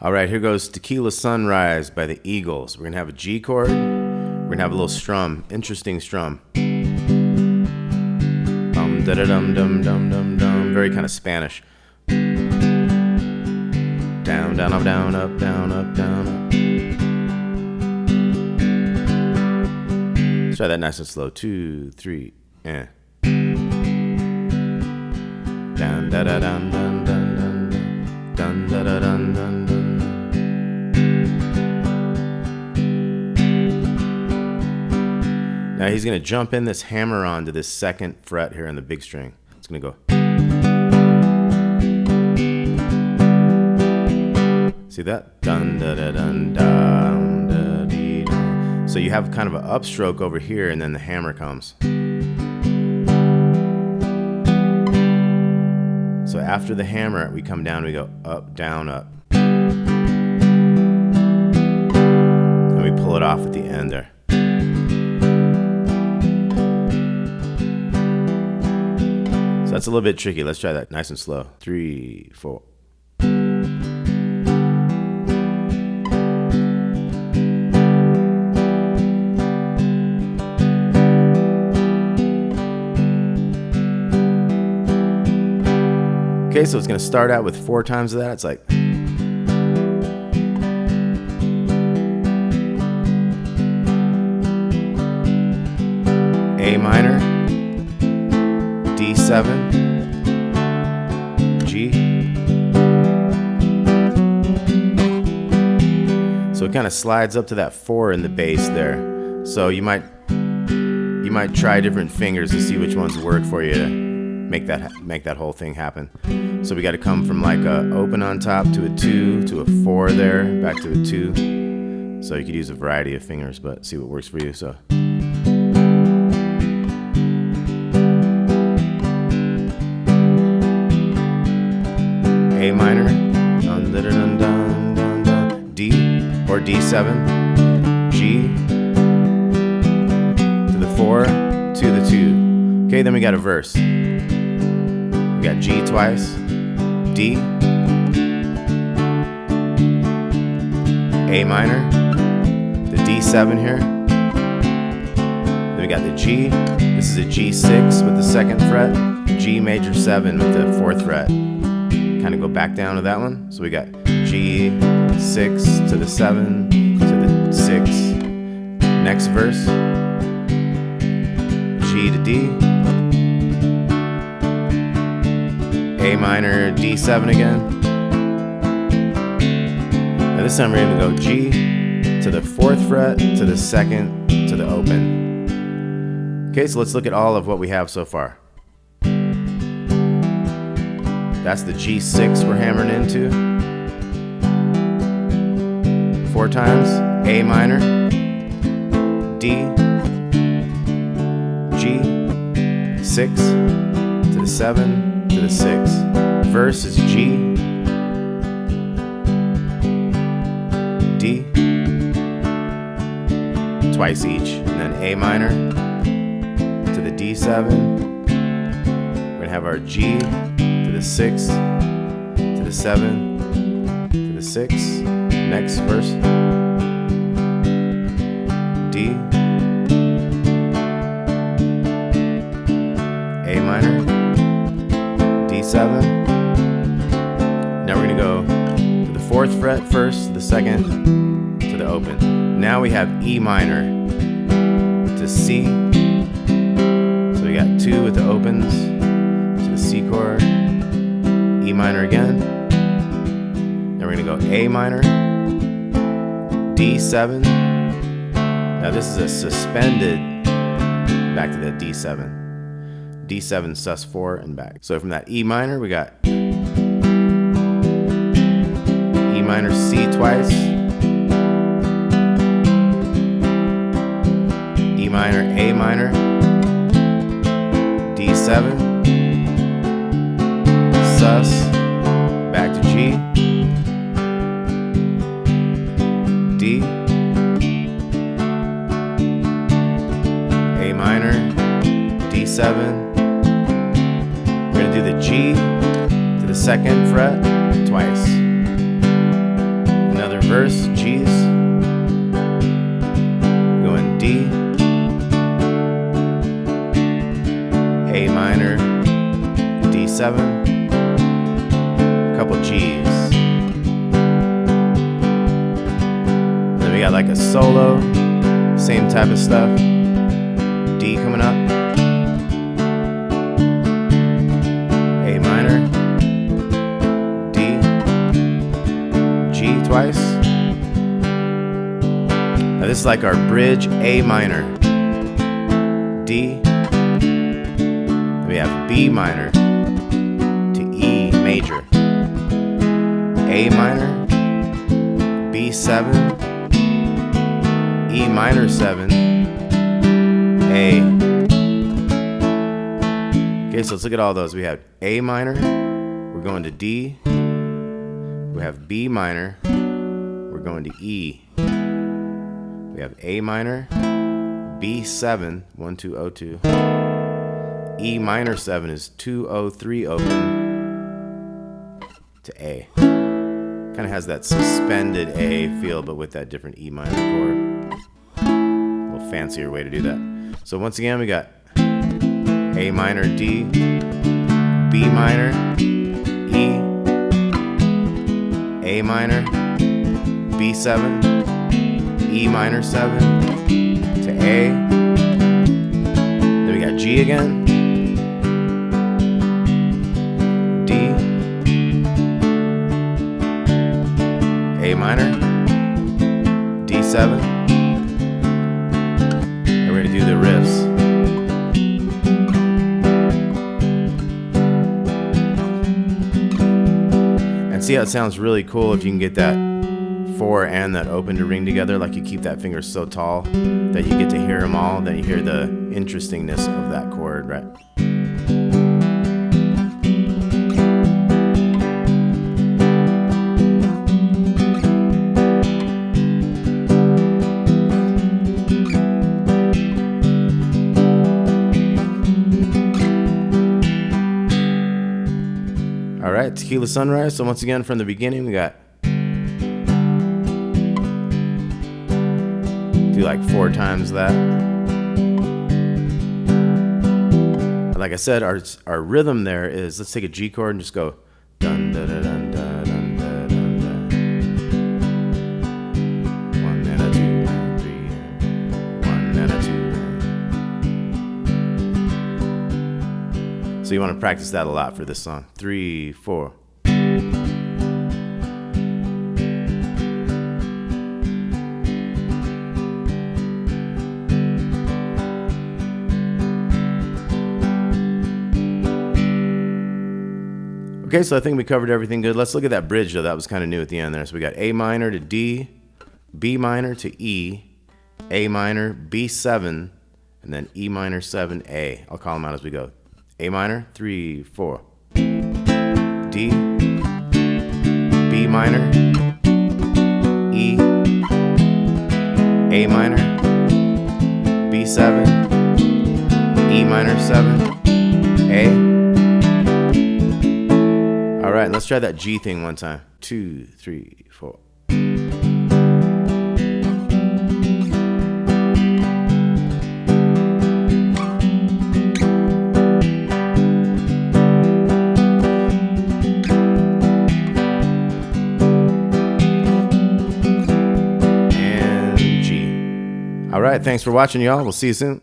All right, here goes Tequila Sunrise by the Eagles. We're gonna have a G chord. We're gonna have a little strum, interesting strum. Da da dum dum dum dum dum. Very kind of Spanish. Down, down, up, down, up, down, up, down, up. Let's try that nice and slow. 2, 3, and. Down, da da dun dun dun dun dun da da dun dun dun. Now he's gonna jump in this hammer on to this second fret here on the big string. It's gonna go. See that? Dun da da dun dun da dee dun. So you have kind of an upstroke over here, and then the hammer comes. So after the hammer, we come down, we go up, down, up. And we pull it off at the end there. So that's a little bit tricky. Let's try that nice and slow. 3, 4. Okay, so it's going to start out with 4 times of that. It's like A minor, D7, G. So it kind of slides up to that 4 in the bass there. So you might try different fingers to see which ones work for you to make that whole thing happen. So we got to come from like a open on top to a 2 to a 4 there, back to a 2. So you could use a variety of fingers, but see what works for you. So A minor, dun, dun, dun, dun, dun, dun, D or D7, G to the 4 to the 2. Okay, then we got a verse. We got G twice, D, A minor, the D7 here. Then we got the G. This is a G6 with the 2nd fret, G major 7 with the 4th fret. Kind of go back down to that one. So we got G6 to the 7 to the 6. Next verse, G to D. A minor, D7 again. Now this time we're going to go G to the 4th fret, to the 2nd, to the open. Okay, so let's look at all of what we have so far. That's the G6 we're hammering into. 4 times. A minor, D, G, 6, to the 7, to the 6. Verse is G, D, twice each, and then A minor to the D7. We're gonna have our G to the 6 to the 7 to the 6. Next verse, D, A minor, D7. Now we're going to go to the 4th fret first, to the 2nd, to the open. Now we have E minor to C. So we got 2 with the opens to the C chord, E minor again. Then we're going to go A minor, D7. Now this is a suspended back to that D7. D7 sus4 and back. So from that E minor we got E minor C twice, E minor A minor, D7, sus, back to G, D, A minor, D7. We're going to do the G to the 2nd fret twice. reverse G's. Going D, A minor, D7, a couple G's. Then we got like a solo, same type of stuff. D coming up, A minor, D, G twice. Now this is like our bridge, A minor, D. We have B minor to E major, A minor, B7, E minor 7, A. Okay, so let's look at all those. We have A minor, we're going to D. We have B minor, we're going to E. We have A minor, B7, 1 2 0 2. E minor 7 is 2 0 3 open to A. Kind of has that suspended A feel, but with that different E minor chord. A little fancier way to do that. So once again, we got A minor, D, B minor, E, A minor, B7, E minor 7 to A. Then we got G again. A minor, D7, and we're going to do the riffs. And see how it sounds really cool if you can get that 4 and that open to ring together, like you keep that finger so tall that you get to hear them all, then you hear the interestingness of that chord, right? All right, Tequila Sunrise. So once again, from the beginning, we got do like 4 times that. Like I said, our rhythm there is, let's take a G chord and just go dun da da dun da dun da dun da. 1 and a 2 and 3 and 1 and a 2. So you want to practice that a lot for this song. 3 4. Okay, so I think we covered everything good. Let's look at that bridge, though. That was kind of new at the end there. So we got A minor to D, B minor to E, A minor, B7, and then E minor 7, A. I'll call them out as we go. A minor, 3 4. D, B minor, E, A minor, B7, E minor 7, A. All right, let's try that G thing one time. 2 3 4. And G. All right, thanks for watching, y'all. We'll see you soon.